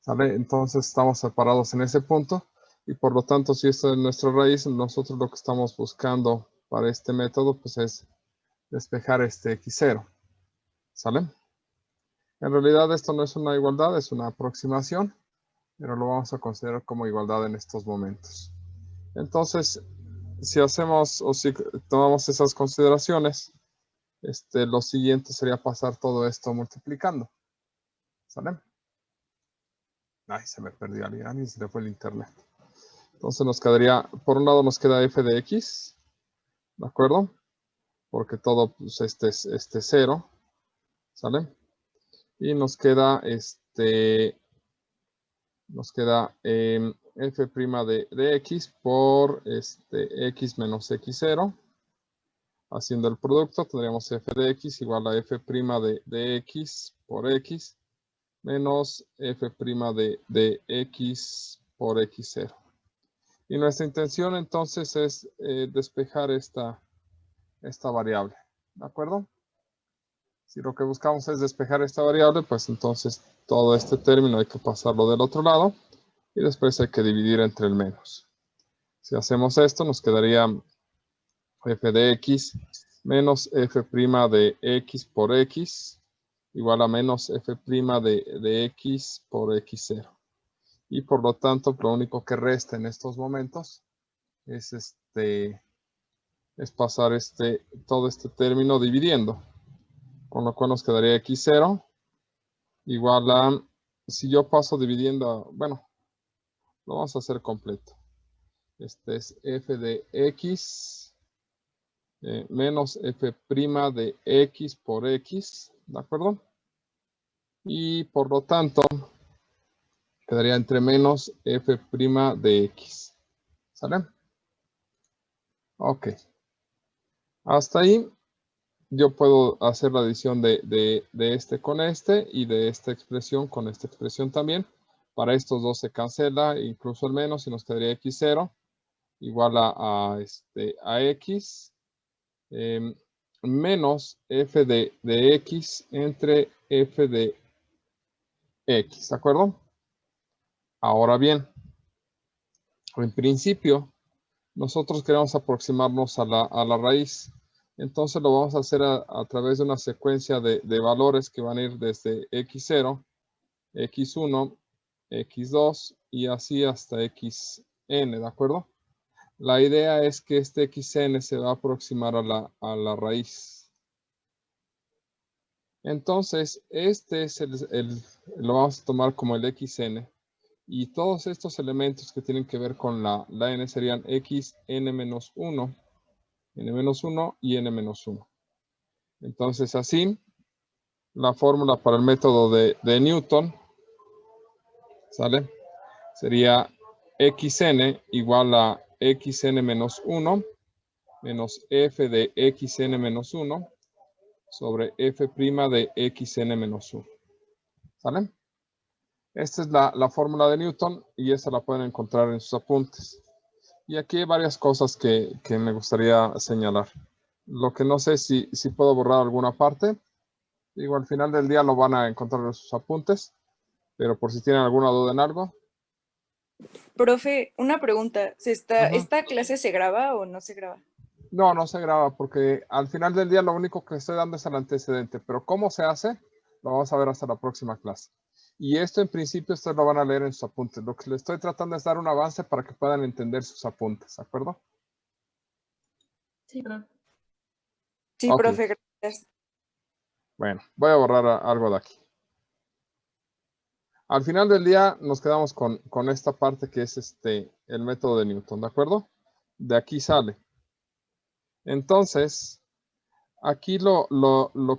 ¿Sale? Entonces estamos separados en ese punto y por lo tanto si esta es nuestra raíz, nosotros lo que estamos buscando para este método pues es despejar este x0. ¿Sale? En realidad esto no es una igualdad, es una aproximación, pero lo vamos a considerar como igualdad en estos momentos. Entonces, si hacemos o si tomamos esas consideraciones, lo siguiente sería pasar todo esto multiplicando. ¿Sale? Ay, se me perdió alguien, se le fue el internet. Entonces nos quedaría, por un lado nos queda f de x, ¿de acuerdo? Porque todo, pues, es 0, ¿sale? Y nos queda, f' de x por, x menos x0. Haciendo el producto, tendríamos f de x igual a f' de x por x menos f' de x por x0. Y nuestra intención entonces es despejar esta variable, ¿de acuerdo? Si lo que buscamos es despejar esta variable, pues entonces todo este término hay que pasarlo del otro lado y después hay que dividir entre el menos. Si hacemos esto, nos quedaría f de x menos f' de x por x igual a menos f' de x por x0. Y por lo tanto, lo único que resta en estos momentos es pasar todo este término dividiendo. Con lo cual nos quedaría x0 igual a, si yo paso dividiendo, bueno, lo vamos a hacer completo. Este es f de x menos f' de x por x, ¿de acuerdo? Y por lo tanto, quedaría entre menos f' de x. ¿Sale? Ok. Hasta ahí yo puedo hacer la adición de este con este y de esta expresión con esta expresión también. Para estos dos se cancela, incluso el menos, y nos quedaría x0 igual a x menos f de x entre f de x, ¿de acuerdo? Ahora bien, en principio, nosotros queremos aproximarnos a la raíz. Entonces lo vamos a hacer a través de una secuencia de valores que van a ir desde x0, x1, x2 y así hasta xn, ¿de acuerdo? La idea es que este xn se va a aproximar a la raíz. Entonces, este es lo vamos a tomar como el xn. Y todos estos elementos que tienen que ver con la n serían xn-1, n-1 y n-1. Entonces, así, la fórmula para el método de Newton, ¿sale? Sería xn igual a xn-1 menos f de xn-1 sobre f' de xn-1. ¿Sale? Esta es la fórmula de Newton y esta la pueden encontrar en sus apuntes. Y aquí hay varias cosas que me gustaría señalar. Lo que no sé si puedo borrar alguna parte. Digo, al final del día lo van a encontrar en sus apuntes. Pero por si tienen alguna duda en algo. Profe, una pregunta. Ajá. ¿Esta clase se graba o no se graba? No, no se graba porque al final del día lo único que estoy dando es el antecedente. Pero cómo se hace, lo vamos a ver hasta la próxima clase. Y esto en principio ustedes lo van a leer en sus apuntes. Lo que les estoy tratando es dar un avance para que puedan entender sus apuntes, ¿de acuerdo? Sí, profe. Sí, Ok. profe, gracias. Bueno, voy a borrar algo de aquí. Al final del día nos quedamos con esta parte que es el método de Newton, ¿de acuerdo? De aquí sale. Entonces, aquí lo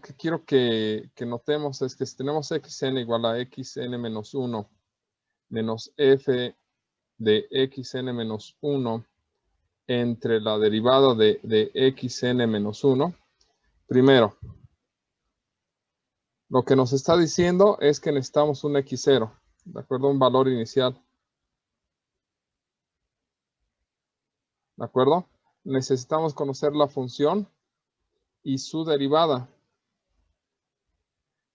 que quiero que notemos es que si tenemos xn igual a xn-1 menos f de xn-1 entre la derivada de xn-1, primero, lo que nos está diciendo es que necesitamos un x0, ¿de acuerdo? Un valor inicial. ¿De acuerdo? Necesitamos conocer la función y su derivada.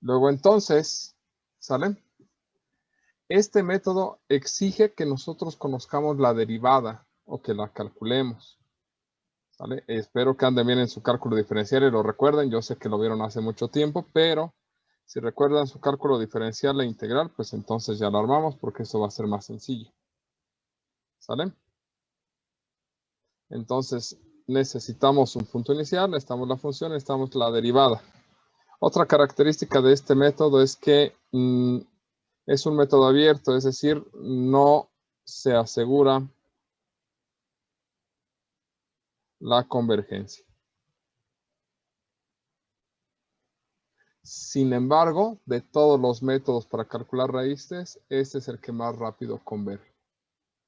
Luego entonces, ¿sale? Este método exige que nosotros conozcamos la derivada o que la calculemos. ¿Vale? Espero que anden bien en su cálculo diferencial y lo recuerden. Yo sé que lo vieron hace mucho tiempo, pero si recuerdan su cálculo diferencial e integral, pues entonces ya lo armamos porque esto va a ser más sencillo. ¿Sale? Entonces necesitamos un punto inicial, necesitamos la función, necesitamos la derivada. Otra característica de este método es que es un método abierto, es decir, no se asegura la convergencia. Sin embargo, de todos los métodos para calcular raíces, este es el que más rápido converge.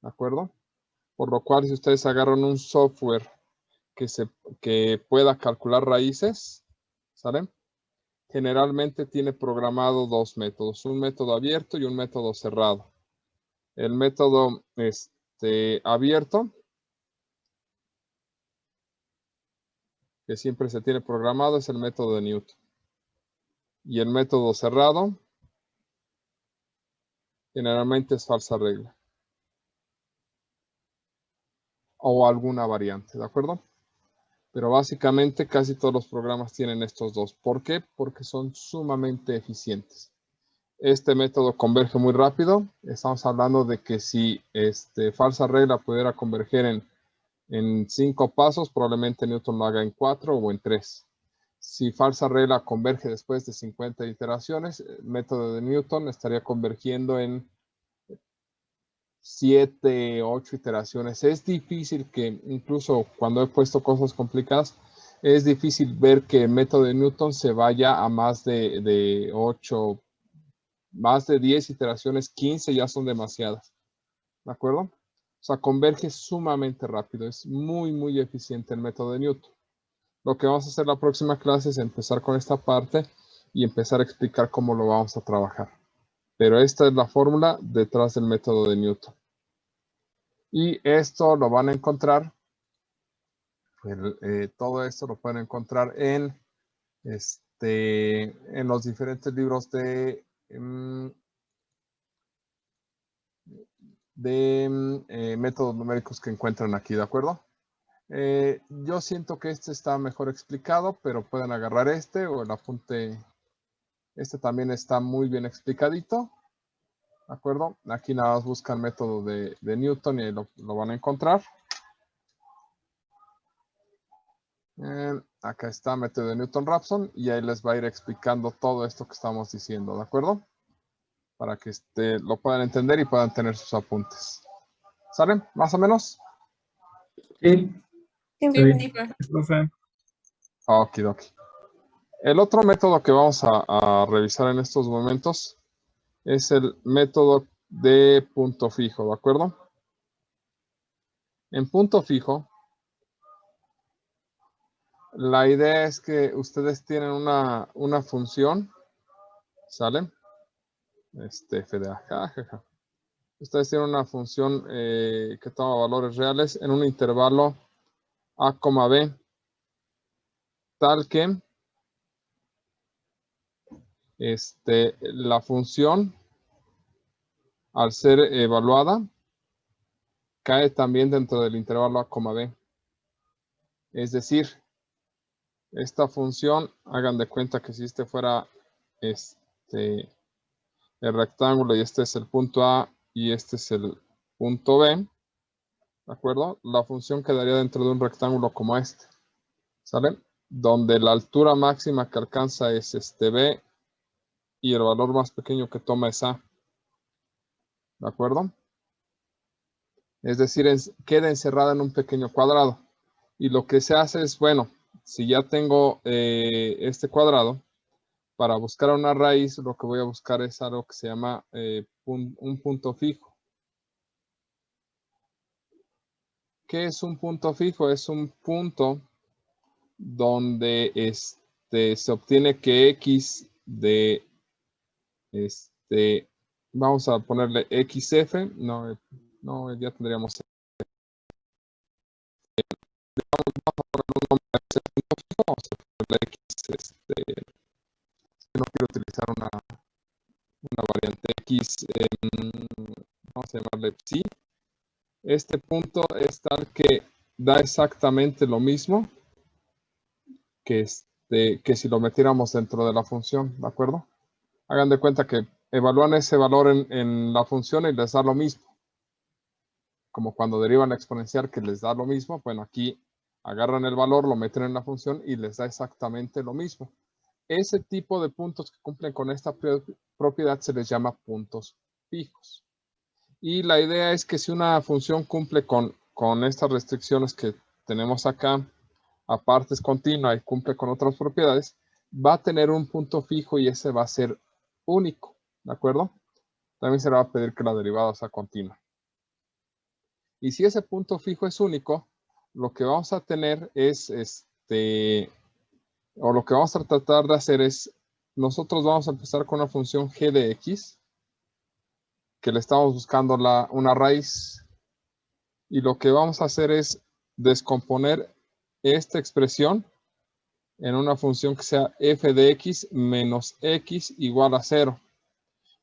¿De acuerdo? Por lo cual, si ustedes agarran un software que pueda calcular raíces, ¿saben? Generalmente tiene programado dos métodos, un método abierto y un método cerrado. El método abierto, que siempre se tiene programado, es el método de Newton. Y el método cerrado, generalmente es falsa regla. O alguna variante, ¿de acuerdo? Pero básicamente casi todos los programas tienen estos dos. ¿Por qué? Porque son sumamente eficientes. Este método converge muy rápido. Estamos hablando de que si falsa regla pudiera converger en 5 pasos, probablemente Newton lo haga en 4 o en 3. Si falsa regla converge después de 50 iteraciones, el método de Newton estaría convergiendo en 7, 8 iteraciones. Es difícil que, incluso cuando he puesto cosas complicadas, es difícil ver que el método de Newton se vaya a más de 8, más de 10 iteraciones, 15 ya son demasiadas. ¿De acuerdo? O sea, converge sumamente rápido. Es muy, muy eficiente el método de Newton. Lo que vamos a hacer la próxima clase es empezar con esta parte y empezar a explicar cómo lo vamos a trabajar. Pero esta es la fórmula detrás del método de Newton. Y esto lo van a encontrar, todo esto lo pueden encontrar en los diferentes libros de métodos numéricos que encuentran aquí, ¿de acuerdo? Yo siento que este está mejor explicado, pero pueden agarrar este o el apunte. Este también está muy bien explicadito, ¿de acuerdo? Aquí nada más buscan método de Newton y lo van a encontrar. Acá está método de Newton-Raphson y ahí les va a ir explicando todo esto que estamos diciendo, ¿de acuerdo? Para que lo puedan entender y puedan tener sus apuntes. ¿Salen? ¿Más o menos? Sí, Sí, bien, profe. profe. Okidoki. El otro método que vamos a revisar en estos momentos es el método de punto fijo, ¿de acuerdo? En punto fijo, la idea es que ustedes tienen una función, ¿sale? F de A, jajaja. Ustedes tienen una función que toma valores reales en un intervalo A, B, tal que la función, al ser evaluada, cae también dentro del intervalo A, B. Es decir, esta función, hagan de cuenta que si este fuera el rectángulo y este es el punto A y este es el punto B, ¿de acuerdo? La función quedaría dentro de un rectángulo como este, ¿sale? Donde la altura máxima que alcanza es B y el valor más pequeño que toma es A, ¿de acuerdo? Es decir, queda encerrada en un pequeño cuadrado. Y lo que se hace es, bueno, si ya tengo este cuadrado, para buscar una raíz, lo que voy a buscar es algo que se llama un punto fijo. ¿Qué es un punto fijo? Es un punto donde se obtiene que X de, vamos a ponerle XF, no, ya tendríamos, vamos a ponerle un nombre a ese punto fijo, vamos a ponerle X, no quiero utilizar una variante X, vamos a llamarle psi. Este punto es tal que da exactamente lo mismo que si lo metiéramos dentro de la función, ¿de acuerdo? Hagan de cuenta que evalúan ese valor en la función y les da lo mismo. Como cuando derivan la exponencial que les da lo mismo, bueno, aquí agarran el valor, lo meten en la función y les da exactamente lo mismo. Ese tipo de puntos que cumplen con esta propiedad se les llama puntos fijos. Y la idea es que si una función cumple con estas restricciones que tenemos acá, aparte es continua y cumple con otras propiedades, va a tener un punto fijo y ese va a ser único, ¿de acuerdo? También se le va a pedir que la derivada sea continua. Y si ese punto fijo es único, lo que vamos a tener es, o lo que vamos a tratar de hacer es, nosotros vamos a empezar con una función g de x, que le estamos buscando una raíz, y lo que vamos a hacer es descomponer esta expresión en una función que sea f de x menos x igual a 0.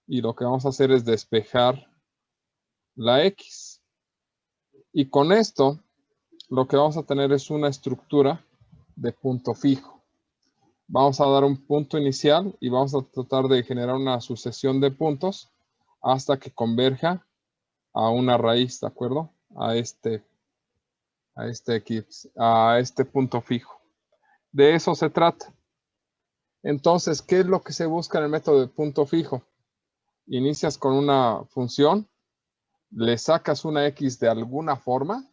Y lo que vamos a hacer es despejar la x. Y con esto, lo que vamos a tener es una estructura de punto fijo. Vamos a dar un punto inicial y vamos a tratar de generar una sucesión de puntos hasta que converja a una raíz, ¿de acuerdo? A este punto fijo. De eso se trata. Entonces, ¿qué es lo que se busca en el método de punto fijo? Inicias con una función, le sacas una x de alguna forma,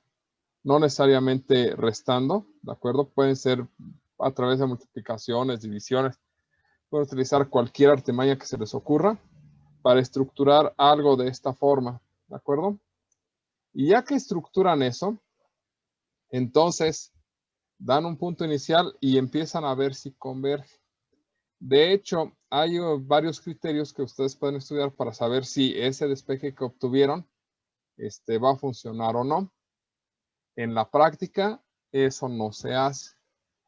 no necesariamente restando, ¿de acuerdo? Pueden ser a través de multiplicaciones, divisiones. Pueden utilizar cualquier artimaña que se les ocurra para estructurar algo de esta forma, ¿de acuerdo? Y ya que estructuran eso, entonces dan un punto inicial y empiezan a ver si converge. De hecho, hay varios criterios que ustedes pueden estudiar para saber si ese despeje que obtuvieron va a funcionar o no. En la práctica, eso no se hace.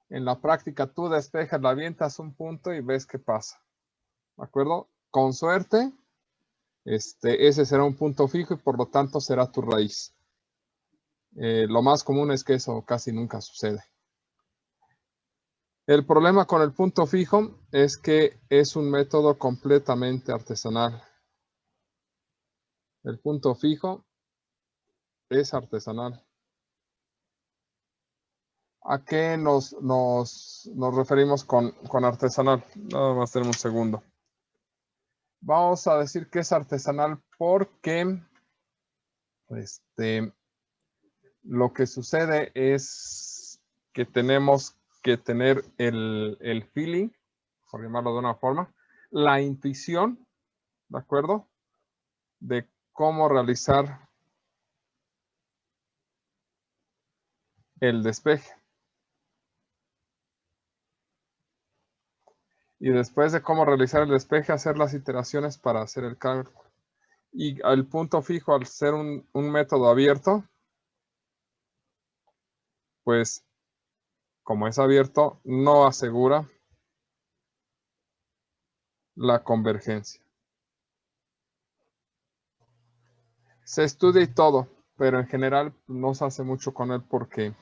En la práctica, tú despejas, la avientas un punto y ves qué pasa. ¿De acuerdo? Con suerte, ese será un punto fijo y por lo tanto será tu raíz. Lo más común es que eso casi nunca sucede. El problema con el punto fijo es que es un método completamente artesanal. El punto fijo es artesanal. ¿A qué nos referimos con artesanal? Nada más tenemos un segundo. Vamos a decir que es artesanal porque lo que sucede es que tenemos que tener el feeling, por llamarlo de una forma, la intuición, ¿de acuerdo? De cómo realizar el despeje. Y después de cómo realizar el despeje, hacer las iteraciones para hacer el cálculo. Y el punto fijo, al ser un método abierto, pues como es abierto, no asegura la convergencia. Se estudia y todo, pero en general no se hace mucho con él porque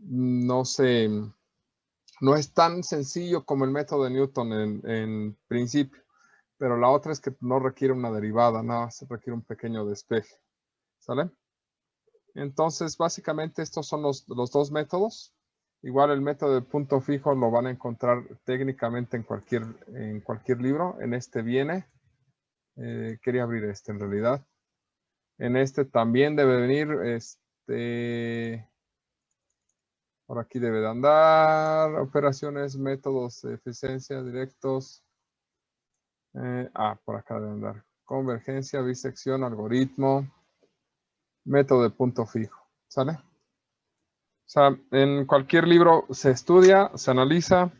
no es tan sencillo como el método de Newton en principio. Pero la otra es que no requiere una derivada, nada más requiere un pequeño despeje. ¿Sale? Entonces, básicamente estos son los dos métodos. Igual el método de punto fijo lo van a encontrar técnicamente en cualquier libro. En este viene. Quería abrir este en realidad. En este también debe venir. Por aquí debe de andar. Operaciones, métodos de eficiencia, directos. Por acá debe andar. Convergencia, bisección, algoritmo. Método de punto fijo. ¿Sale? O sea, en cualquier libro se estudia, se analiza,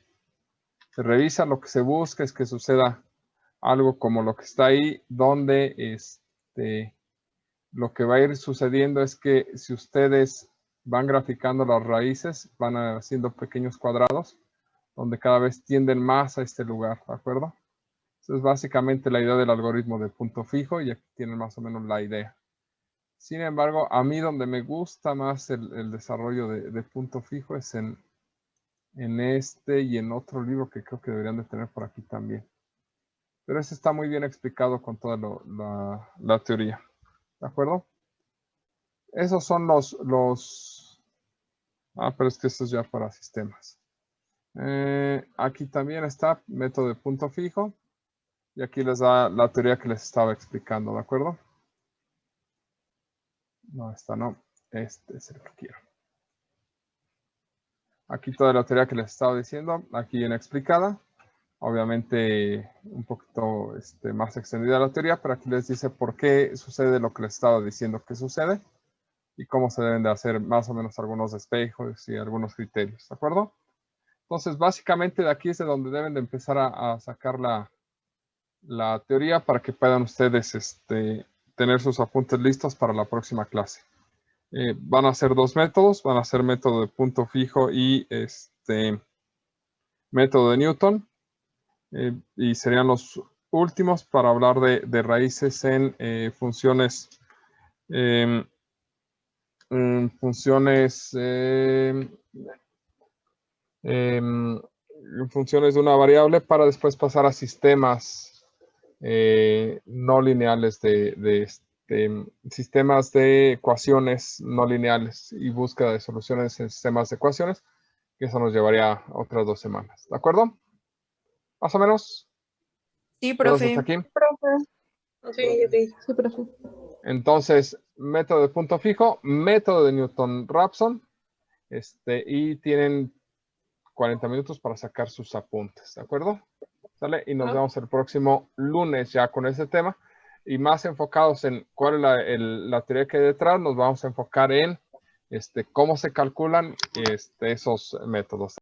se revisa. Lo que se busca es que suceda algo como lo que está ahí, donde lo que va a ir sucediendo es que si ustedes van graficando las raíces, van haciendo pequeños cuadrados, donde cada vez tienden más a este lugar, ¿de acuerdo? Es básicamente la idea del algoritmo de punto fijo y aquí tienen más o menos la idea. Sin embargo, a mí donde me gusta más el desarrollo de punto fijo es en este y en otro libro que creo que deberían de tener por aquí también. Pero ese está muy bien explicado con toda la teoría. ¿De acuerdo? Esos son los... Ah, pero es que esto es ya para sistemas. Aquí también está método de punto fijo. Y aquí les da la teoría que les estaba explicando, ¿de acuerdo? No, esta no. Este es el que quiero. Aquí toda la teoría que les estaba diciendo, aquí bien explicada. Obviamente un poquito más extendida la teoría, pero aquí les dice por qué sucede lo que les estaba diciendo que sucede y cómo se deben de hacer más o menos algunos despejos y algunos criterios, ¿de acuerdo? Entonces, básicamente de aquí es de donde deben de empezar a sacar la teoría para que puedan ustedes tener sus apuntes listos para la próxima clase. Van a ser dos métodos, van a ser método de punto fijo y método de Newton. Y serían los últimos para hablar de raíces en funciones funciones de una variable para después pasar a sistemas no lineales sistemas de ecuaciones no lineales y búsqueda de soluciones en sistemas de ecuaciones, que eso nos llevaría otras 2 semanas. ¿De acuerdo? Más o menos. Sí, ¿Todos profe. hasta aquí? Sí, profe. Entonces, método de punto fijo, método de Newton-Raphson, y tienen 40 minutos para sacar sus apuntes, ¿de acuerdo? ¿Sale? Y nos vemos el próximo lunes ya con ese tema. Y más enfocados en cuál es la teoría que hay detrás, nos vamos a enfocar en cómo se calculan esos métodos.